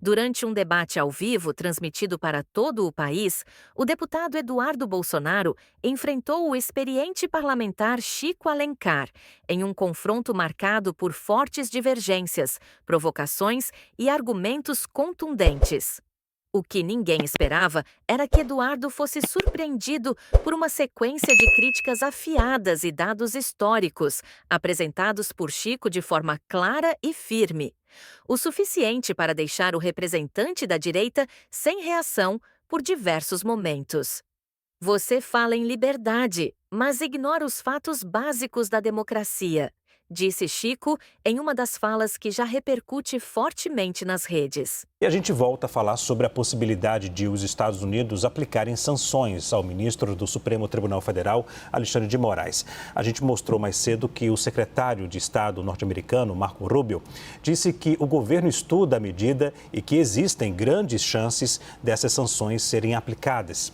Durante um debate ao vivo transmitido para todo o país, o deputado Eduardo Bolsonaro enfrentou o experiente parlamentar Chico Alencar em um confronto marcado por fortes divergências, provocações e argumentos contundentes. O que ninguém esperava era que Eduardo fosse surpreendido por uma sequência de críticas afiadas e dados históricos, apresentados por Chico de forma clara e firme. O suficiente para deixar o representante da direita sem reação por diversos momentos. Você fala em liberdade, mas ignora os fatos básicos da democracia, disse Chico em uma das falas que já repercute fortemente nas redes. E a gente volta a falar sobre a possibilidade de os Estados Unidos aplicarem sanções ao ministro do Supremo Tribunal Federal, Alexandre de Moraes. A gente mostrou mais cedo que o secretário de Estado norte-americano, Marco Rubio, disse que o governo estuda a medida e que existem grandes chances dessas sanções serem aplicadas.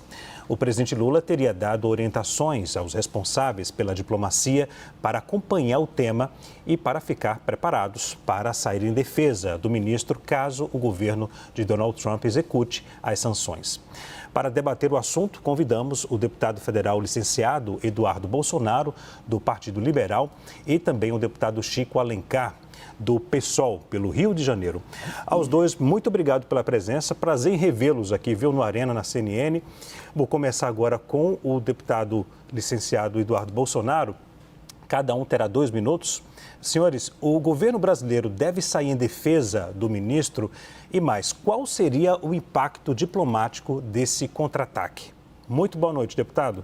O presidente Lula teria dado orientações aos responsáveis pela diplomacia para acompanhar o tema e para ficar preparados para sair em defesa do ministro caso o governo de Donald Trump execute as sanções. Para debater o assunto, convidamos o deputado federal licenciado Eduardo Bolsonaro, do Partido Liberal, e também o deputado Chico Alencar, do PSOL, pelo Rio de Janeiro. Aos dois, muito obrigado pela presença. Prazer em revê-los aqui, viu, no Arena, na CNN. Vou começar agora com o deputado licenciado Eduardo Bolsonaro. Cada um terá 2 minutos. Senhores, o governo brasileiro deve sair em defesa do ministro e mais, qual seria o impacto diplomático desse contra-ataque? Muito boa noite, deputado.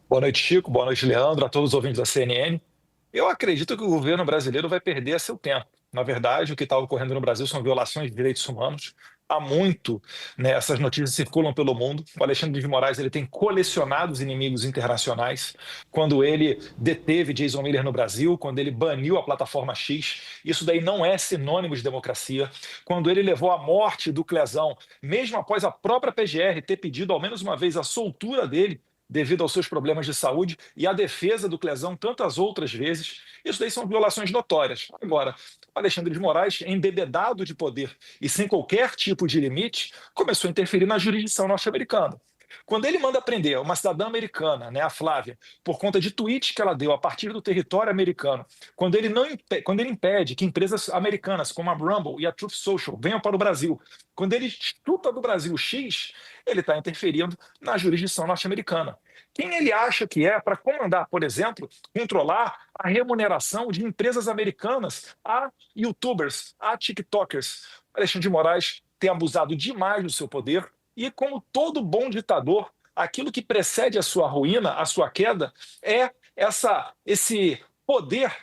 Boa noite, Chico. Boa noite, Leandro, a todos os ouvintes da CNN. Eu acredito que o governo brasileiro vai perder seu tempo. Na verdade, o que está ocorrendo no Brasil são violações de direitos humanos. Há muito, né, essas notícias circulam pelo mundo. O Alexandre de Moraes ele tem colecionado os inimigos internacionais. Quando ele deteve Jason Miller no Brasil, quando ele baniu a plataforma X, isso daí não é sinônimo de democracia. Quando ele levou à morte do Clezão, mesmo após a própria PGR ter pedido ao menos uma vez a soltura dele, devido aos seus problemas de saúde, e a defesa do Clezão tantas outras vezes, isso daí são violações notórias. Agora, o Alexandre de Moraes, embebedado de poder e sem qualquer tipo de limite, começou a interferir na jurisdição norte-americana. Quando ele manda prender uma cidadã americana, né, a Flávia, por conta de tweets que ela deu a partir do território americano, quando ele impede que empresas americanas como a Rumble e a Truth Social venham para o Brasil, quando ele chuta do Brasil X, ele está interferindo na jurisdição norte-americana. Quem ele acha que é para comandar, por exemplo, controlar a remuneração de empresas americanas a YouTubers, a TikTokers? Alexandre de Moraes tem abusado demais do seu poder e, como todo bom ditador, aquilo que precede a sua ruína, a sua queda, é esse poder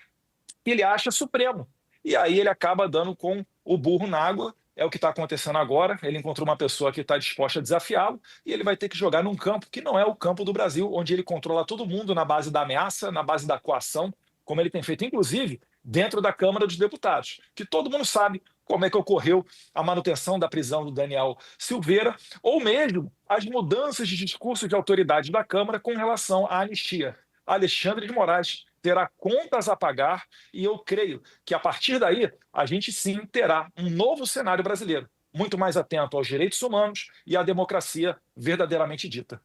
que ele acha supremo. E aí ele acaba dando com o burro na água. É o que está acontecendo agora. Ele encontrou uma pessoa que está disposta a desafiá-lo e ele vai ter que jogar num campo que não é o campo do Brasil, onde ele controla todo mundo na base da ameaça, na base da coação, como ele tem feito, inclusive, dentro da Câmara dos Deputados, que todo mundo sabe como é que ocorreu a manutenção da prisão do Daniel Silveira, ou mesmo as mudanças de discurso de autoridade da Câmara com relação à anistia. Alexandre de Moraes terá contas a pagar e eu creio que, a partir daí, a gente sim terá um novo cenário brasileiro, muito mais atento aos direitos humanos e à democracia verdadeiramente dita.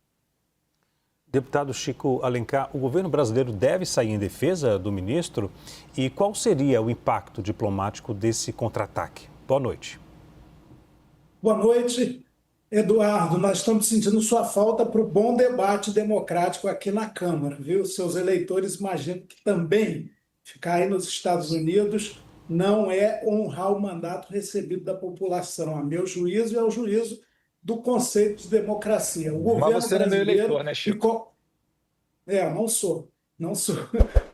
Deputado Chico Alencar, o governo brasileiro deve sair em defesa do ministro e qual seria o impacto diplomático desse contra-ataque? Boa noite. Boa noite, Eduardo. Nós estamos sentindo sua falta para o bom debate democrático aqui na Câmara, viu? Seus eleitores imaginam que também ficar aí nos Estados Unidos não é honrar o mandato recebido da população. A meu juízo, é o juízo do conceito de democracia. O governo Mas você não é meu brasileiro eleitor, né, Chico? não sou.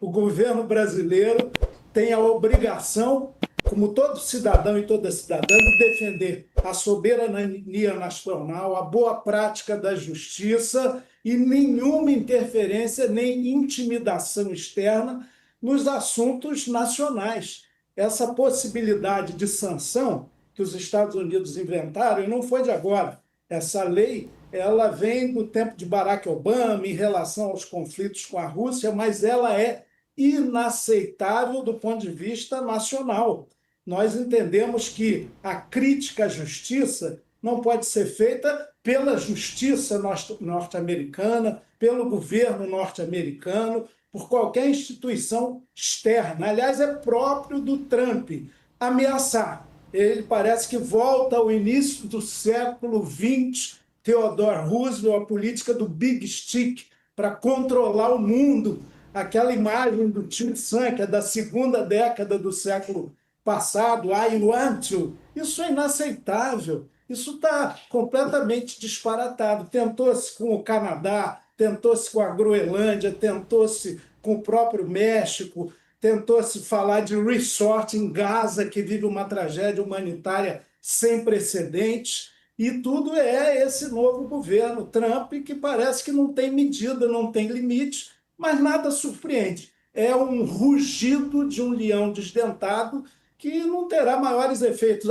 O governo brasileiro tem a obrigação, como todo cidadão e toda cidadã, de defender a soberania nacional, a boa prática da justiça e nenhuma interferência nem intimidação externa nos assuntos nacionais. Essa possibilidade de sanção que os Estados Unidos inventaram, e não foi de agora, essa lei ela vem do tempo de Barack Obama em relação aos conflitos com a Rússia, mas ela é inaceitável do ponto de vista nacional. Nós entendemos que a crítica à justiça não pode ser feita pela justiça norte-americana, pelo governo norte-americano, por qualquer instituição externa. Aliás, é próprio do Trump ameaçar. Ele parece que volta ao início do século XX, Theodore Roosevelt, a política do Big Stick, para controlar o mundo. Aquela imagem do tio Sam, que é da segunda década do século passado, I want to. Isso é inaceitável. Isso está completamente disparatado. Tentou-se com o Canadá, tentou-se com a Groenlândia, tentou-se com o próprio México, tentou-se falar de resort em Gaza, que vive uma tragédia humanitária sem precedentes. E tudo é esse novo governo Trump, que parece que não tem medida, não tem limite, mas nada surpreende. É um rugido de um leão desdentado que não terá maiores efeitos.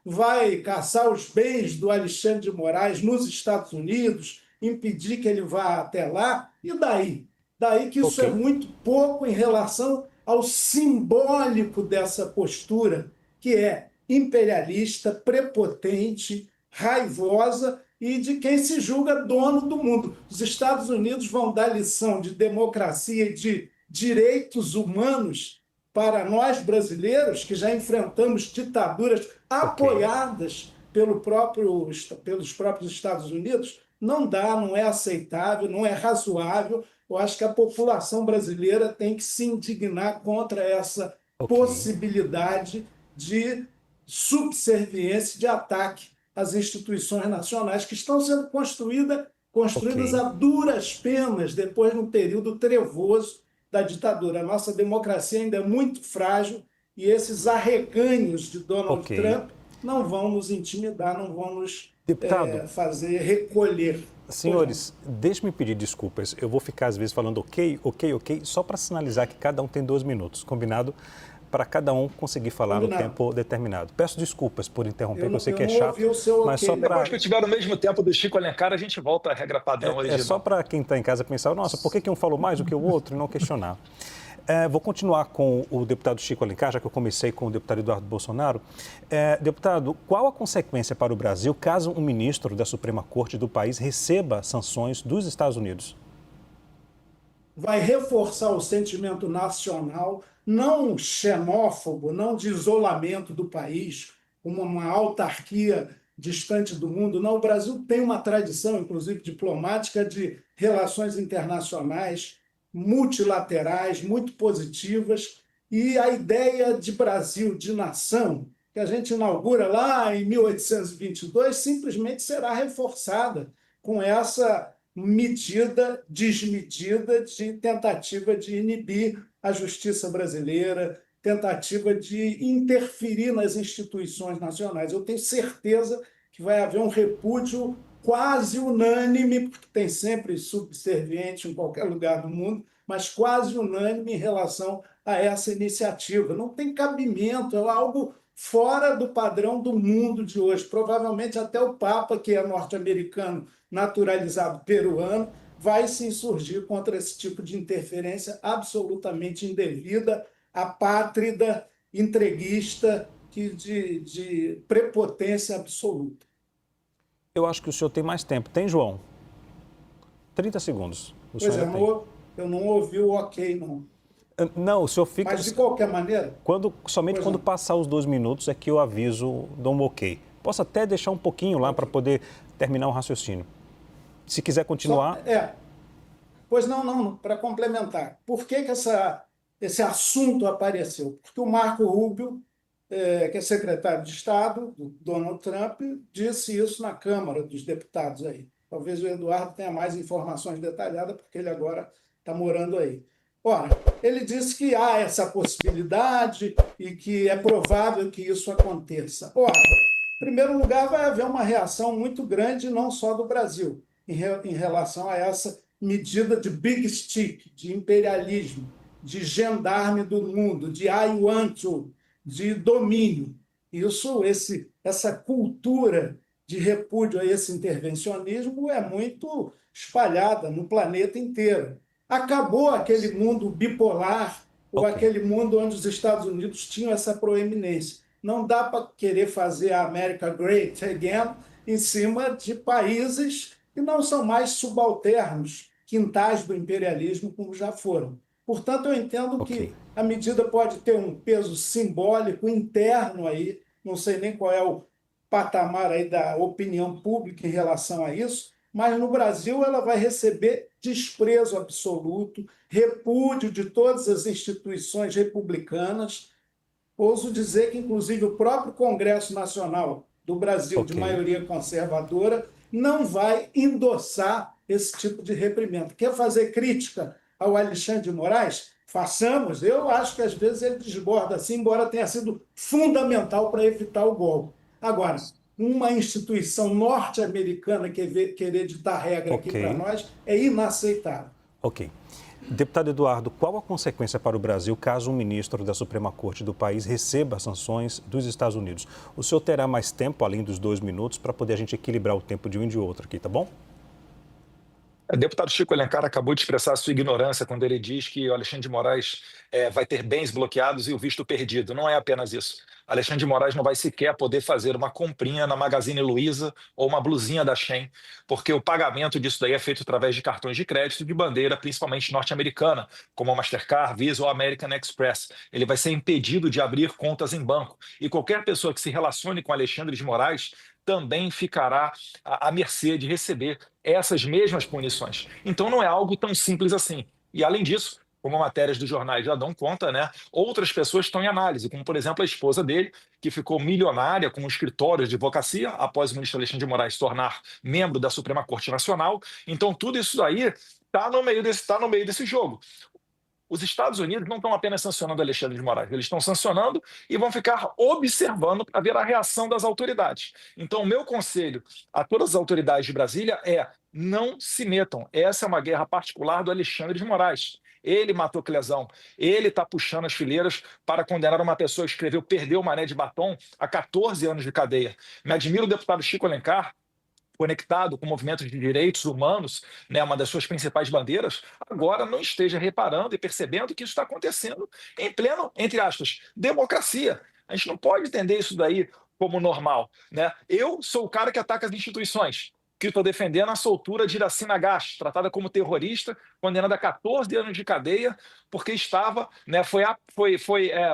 Vai caçar os bens do Alexandre de Moraes nos Estados Unidos, impedir que ele vá até lá, e daí? Daí que isso é muito pouco em relação ao simbólico dessa postura, que é imperialista, prepotente, raivosa e de quem se julga dono do mundo. Os Estados Unidos vão dar lição de democracia e de direitos humanos para nós brasileiros, que já enfrentamos ditaduras apoiadas pelos próprios Estados Unidos. Não dá, não é aceitável, não é razoável. Eu acho que a população brasileira tem que se indignar contra essa possibilidade de subserviência, de ataque às instituições nacionais que estão sendo construídas a duras penas depois de um período trevoso da ditadura. A nossa democracia ainda é muito frágil e esses arreganhos de Donald Trump não vão nos intimidar, não vão nos fazer recolher. Senhores, deixe-me pedir desculpas. Eu vou ficar, às vezes, falando ok, só para sinalizar que cada um tem 2 minutos, combinado? Para cada um conseguir falar no tempo determinado. Peço desculpas por interromper, eu sei que é chato, mas só para... Depois que eu tiver no mesmo tempo do Chico Alencar, a gente volta à regra padrão original. É só para quem está em casa pensar, nossa, por que um falou mais do que o outro e não questionar? Vou continuar com o deputado Chico Alencar, já que eu comecei com o deputado Eduardo Bolsonaro. Deputado, qual a consequência para o Brasil caso um ministro da Suprema Corte do país receba sanções dos Estados Unidos? Vai reforçar o sentimento nacional, não xenófobo, não de isolamento do país, como uma autarquia distante do mundo. Não, o Brasil tem uma tradição, inclusive diplomática, de relações internacionais multilaterais, muito positivas, e a ideia de Brasil, de nação, que a gente inaugura lá em 1822, simplesmente será reforçada com essa medida desmedida de tentativa de inibir a justiça brasileira, tentativa de interferir nas instituições nacionais. Eu tenho certeza que vai haver um repúdio quase unânime, porque tem sempre subserviente em qualquer lugar do mundo, mas quase unânime em relação a essa iniciativa. Não tem cabimento, é algo fora do padrão do mundo de hoje. Provavelmente até o Papa, que é norte-americano, naturalizado peruano, vai se insurgir contra esse tipo de interferência absolutamente indevida, apátrida, entreguista, de prepotência absoluta. Eu acho que o senhor tem mais tempo. Tem, João? 30 segundos. Pois é, eu não ouvi o ok, não. Não, o senhor fica... Mas, de qualquer maneira... Somente quando passar os 2 minutos é que eu aviso, dou um ok. Posso até deixar um pouquinho lá para poder terminar o raciocínio. Se quiser continuar... Pois não, para complementar. Por que esse assunto apareceu? Porque o Marco Rubio, que é secretário de Estado do Donald Trump, disse isso na Câmara dos Deputados aí. Talvez o Eduardo tenha mais informações detalhadas, porque ele agora está morando aí. Ora, ele disse que há essa possibilidade e que é provável que isso aconteça. Ora, em primeiro lugar, vai haver uma reação muito grande, não só do Brasil, em relação a essa medida de big stick, de imperialismo, de gendarme do mundo, de I want to, de domínio. Essa cultura de repúdio a esse intervencionismo é muito espalhada no planeta inteiro. Acabou aquele mundo bipolar, ou aquele mundo onde os Estados Unidos tinham essa proeminência. Não dá para querer fazer a América Great Again em cima de países que não são mais subalternos, quintais do imperialismo, como já foram. Portanto, eu entendo que a medida pode ter um peso simbólico interno aí, não sei nem qual é o patamar aí da opinião pública em relação a isso, mas no Brasil ela vai receber desprezo absoluto, repúdio de todas as instituições republicanas. Ouso dizer que, inclusive, o próprio Congresso Nacional do Brasil, de maioria conservadora, não vai endossar esse tipo de reprimenda. Quer fazer crítica ao Alexandre de Moraes? Façamos. Eu acho que, às vezes, ele desborda assim, embora tenha sido fundamental para evitar o golpe. Agora, uma instituição norte-americana querer ditar regra aqui para nós é inaceitável. Ok. Deputado Eduardo, qual a consequência para o Brasil caso um ministro da Suprema Corte do país receba sanções dos Estados Unidos? O senhor terá mais tempo, além dos 2 minutos, para poder a gente equilibrar o tempo de um e de outro aqui, tá bom? O deputado Chico Alencar acabou de expressar a sua ignorância quando ele diz que o Alexandre de Moraes vai ter bens bloqueados e o visto perdido. Não é apenas isso. Alexandre de Moraes não vai sequer poder fazer uma comprinha na Magazine Luiza ou uma blusinha da Shein, porque o pagamento disso daí é feito através de cartões de crédito de bandeira, principalmente norte-americana, como a Mastercard, Visa ou American Express. Ele vai ser impedido de abrir contas em banco. E qualquer pessoa que se relacione com Alexandre de Moraes também ficará à mercê de receber essas mesmas punições. Então não é algo tão simples assim. E além disso, como matérias dos jornais já dão conta, né, outras pessoas estão em análise, como por exemplo a esposa dele, que ficou milionária com um escritório de advocacia após o ministro Alexandre de Moraes se tornar membro da Suprema Corte Nacional. Então tudo isso aí está no meio desse jogo. Os Estados Unidos não estão apenas sancionando Alexandre de Moraes, eles estão sancionando e vão ficar observando para ver a reação das autoridades. Então, o meu conselho a todas as autoridades de Brasília é: não se metam. Essa é uma guerra particular do Alexandre de Moraes. Ele matou Clesão, ele está puxando as fileiras para condenar uma pessoa que escreveu Perdeu o Mané de Batom a 14 anos de cadeia. Me admira o deputado Chico Alencar, conectado com movimentos de direitos humanos, né, uma das suas principais bandeiras, agora não esteja reparando e percebendo que isso está acontecendo em pleno, entre aspas, democracia. A gente não pode entender isso daí como normal, né? Eu sou o cara que ataca as instituições, que estou defendendo a soltura de Iracema Gás, tratada como terrorista, condenada a 14 anos de cadeia, porque estava, né, foi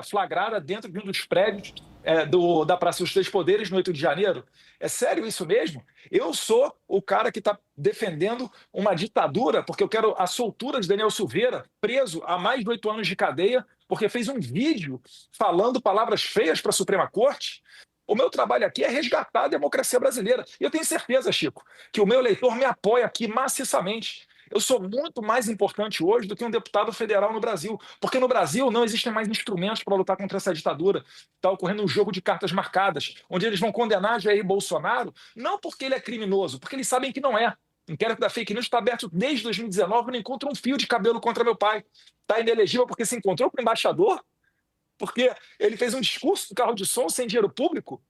flagrada dentro de um dos prédios da Praça dos Três Poderes no 8 de janeiro. É sério isso mesmo? Eu sou o cara que está defendendo uma ditadura, porque eu quero a soltura de Daniel Silveira, preso há mais de 8 anos de cadeia, porque fez um vídeo falando palavras feias para a Suprema Corte. O meu trabalho aqui é resgatar a democracia brasileira. E eu tenho certeza, Chico, que o meu eleitor me apoia aqui maciçamente. Eu sou muito mais importante hoje do que um deputado federal no Brasil, porque no Brasil não existem mais instrumentos para lutar contra essa ditadura. Está ocorrendo um jogo de cartas marcadas, onde eles vão condenar Jair Bolsonaro, não porque ele é criminoso, porque eles sabem que não é. O inquérito da fake news está aberto desde 2019, não encontra um fio de cabelo contra meu pai. Está inelegível porque se encontrou com o embaixador, porque ele fez um discurso do carro de som sem dinheiro público.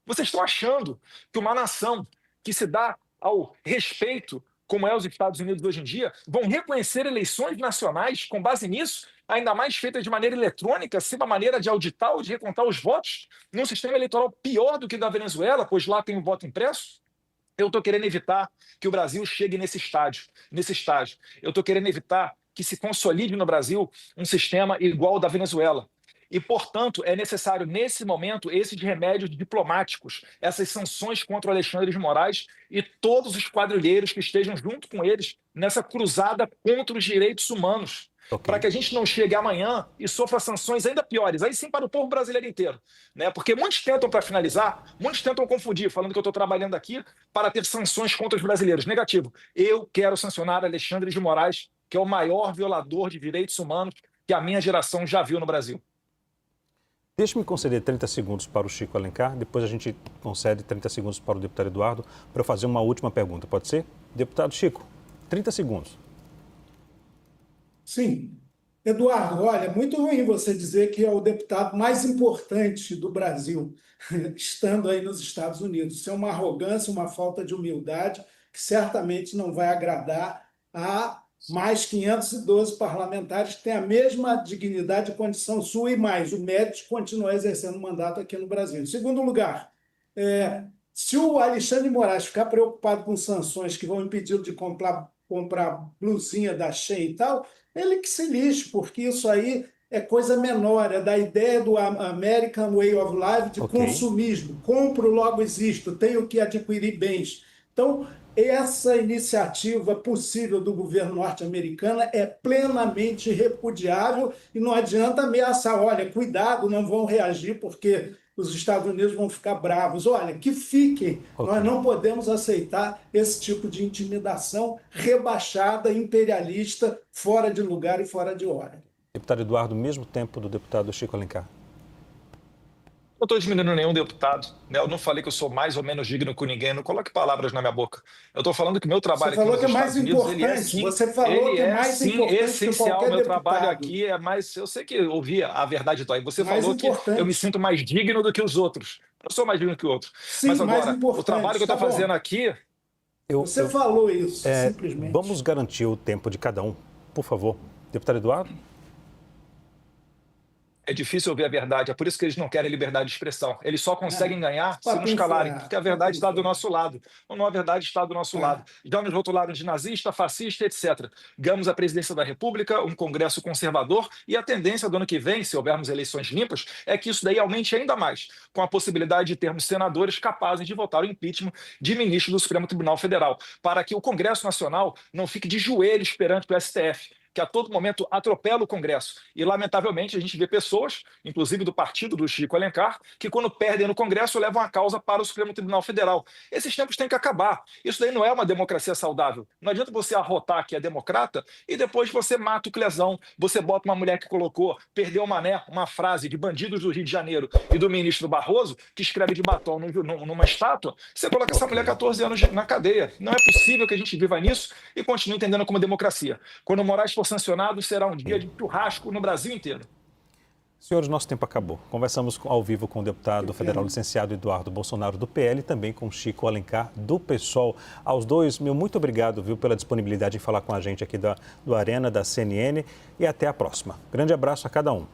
Vocês estão achando que uma nação que se dá ao respeito, como é os Estados Unidos hoje em dia, vão reconhecer eleições nacionais com base nisso, ainda mais feitas de maneira eletrônica, sem uma maneira de auditar ou de recontar os votos, num sistema eleitoral pior do que o da Venezuela, pois lá tem o voto impresso? Eu estou querendo evitar que o Brasil chegue nesse estágio. Eu estou querendo evitar que se consolide no Brasil um sistema igual ao da Venezuela. E, portanto, é necessário, nesse momento, esses remédios diplomáticos, essas sanções contra o Alexandre de Moraes e todos os quadrilheiros que estejam junto com eles nessa cruzada contra os direitos humanos. Para que a gente não chegue amanhã e sofra sanções ainda piores, aí sim para o povo brasileiro inteiro. Né? Porque muitos tentam, para finalizar, muitos tentam confundir, falando que eu estou trabalhando aqui para ter sanções contra os brasileiros. Negativo. Eu quero sancionar Alexandre de Moraes, que é o maior violador de direitos humanos que a minha geração já viu no Brasil. Deixe-me conceder 30 segundos para o Chico Alencar, depois a gente concede 30 segundos para o deputado Eduardo, para eu fazer uma última pergunta, pode ser? Deputado Chico, 30 segundos. Sim. Eduardo, olha, muito ruim você dizer que é o deputado mais importante do Brasil, estando aí nos Estados Unidos. Isso é uma arrogância, uma falta de humildade que certamente não vai agradar a mais 512 parlamentares que têm a mesma dignidade e condição sua e mais o mérito de continuar exercendo o mandato aqui no Brasil. Em segundo lugar, se o Alexandre de Moraes ficar preocupado com sanções que vão impedi-lo de comprar blusinha da Shein e tal, ele que se lixe, porque isso aí é coisa menor, é da ideia do American Way of Life, de consumismo. Compro, logo existo, tenho que adquirir bens. Então, essa iniciativa possível do governo norte-americano é plenamente repudiável e não adianta ameaçar, olha, cuidado, não vão reagir porque os Estados Unidos vão ficar bravos. Olha, que fiquem, nós não podemos aceitar esse tipo de intimidação rebaixada, imperialista, fora de lugar e fora de hora. Deputado Eduardo, mesmo tempo do deputado Chico Alencar. Não estou diminuindo nenhum deputado, né? Eu não falei que eu sou mais ou menos digno que ninguém, não coloque palavras na minha boca. Eu estou falando que meu trabalho aqui nos Estados Unidos, ele é sim, você falou que é mais importante essencial. Que meu deputado. Trabalho aqui é mais, eu sei que eu ouvi a verdade tua, e você mais falou importante. que eu me sinto mais digno do que os outros. Eu sou mais digno que o outro. Sim, mas agora, mais importante. O trabalho que eu estou fazendo aqui... Você falou isso, simplesmente. Vamos garantir o tempo de cada um, por favor. Deputado Eduardo? É difícil ouvir a verdade, é por isso que eles não querem liberdade de expressão. Eles só conseguem ganhar se nos calarem, porque a verdade está do nosso lado. Ou não, a verdade está do nosso lado. Já nos rotularam de nazista, fascista, etc. Ganhamos a presidência da República, um Congresso conservador, e a tendência do ano que vem, se houvermos eleições limpas, é que isso daí aumente ainda mais, com a possibilidade de termos senadores capazes de votar o impeachment de ministro do Supremo Tribunal Federal, para que o Congresso Nacional não fique de joelhos perante o STF, que a todo momento atropela o Congresso. E, lamentavelmente, a gente vê pessoas, inclusive do partido do Chico Alencar, que quando perdem no Congresso levam a causa para o Supremo Tribunal Federal. Esses tempos têm que acabar. Isso daí não é uma democracia saudável. Não adianta você arrotar que é democrata e depois você mata o Clesão, você bota uma mulher que colocou, perdeu uma frase de bandidos do Rio de Janeiro e do ministro Barroso, que escreve de batom numa estátua, você coloca essa mulher 14 anos na cadeia. Não é possível que a gente viva nisso e continue entendendo como democracia. Quando o Moraes for sancionado, será um dia de churrasco no Brasil inteiro. Senhores, nosso tempo acabou. Conversamos ao vivo com o deputado federal licenciado Eduardo Bolsonaro, do PL, e também com Chico Alencar, do PSOL. Aos dois, meu muito obrigado, pela disponibilidade em falar com a gente aqui do Arena, da CNN, e até a próxima. Grande abraço a cada um.